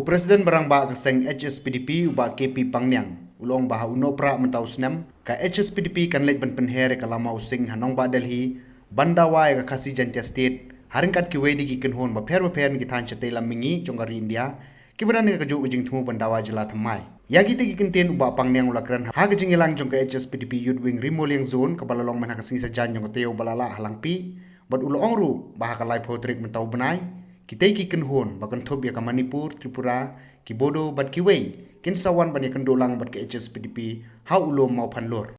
Presiden barang ba keseng HSPDP uba KP Pangnyang ulong bah unopra mentau senam ka HSPDP kan lek ben penhere kalama using hanong ba Delhi bandawai ka khasi jantia state haringkat ki wedi ki kenhon ba pher ki than chate lamingi jongari India ki badan ka ju ujing thumu bandawa jela thamai yagi te ki kenten uba Pangnyang ulakran ha ka jingilang jong ka HSPDP youth wing remoliang zone ka balalong man ka sing sa jan jong teo balala halangpi bad ulong ru bah ka lai photrik mentau banai kita ki kenhon bakan thob ya ka Manipur Tripura ki Bodo bat ki wei kin sawan ban ya kendolang bat ke HSPDP ha ulo mau phanlor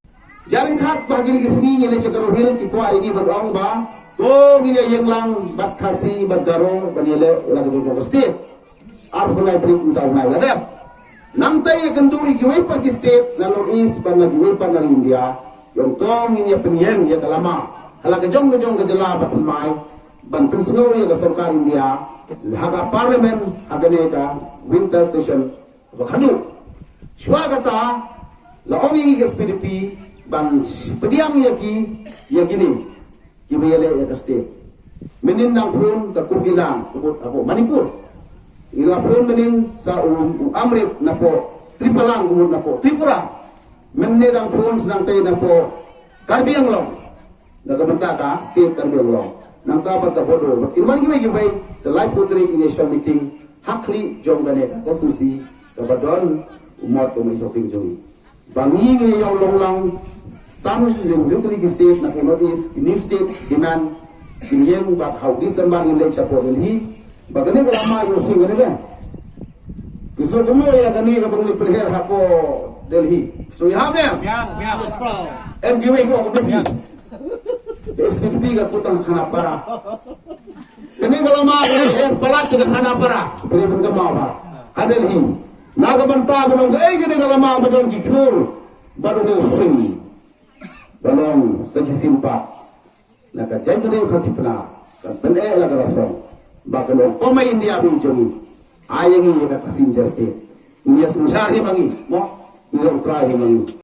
jaring khat bagin ki sni ngele sekaro hil ki kwa ini barong ba to ngile yenglang bat khasi bat garo banile lag do state ar bunai trip untau nai ladap nam tai kendu ki wei pa ki state na north east ban na wei pa na India yong to ngine penyen ya kalama hala ke jong ke jela bat mai ban pensiun ya sarkar India haga parlimen haga ne ka winter session bakhanu swagata la omi ke PDP ban pediam ya gini ki bayale ya state menin nang pun ka kubilang ako Manipur ila pun menin sa amrit na po tripalang umud na po Tripura menne nang pun sedang tay na po Karbi Anglong nagamanta ka state Karbi Anglong nang tapat ka Bodo ilman gibay the live putri initial meeting hakli jonggane ka konstitusi kabadon umar to may shopping joy bangi ni yung longlang san yung military state na north east new state demand kinyen ba how December in late chapo Delhi bagane ka lama yung sing gane ka gusto ko mo ya gane ka bang player hapo Delhi so you have them FGA ko ako SPDP ka putang kanapara kini kalau mah yang pelat ke kanapara kini pun kemau Delhi naga banta gunung kini kalau mah badon kikur badon using badon saji simpa naga jangkiri kasih pernah kan benar laga rasong bahkan orang India pun joni ayang ini kasih justice India sengsara mangi mau ini orang terakhir mangi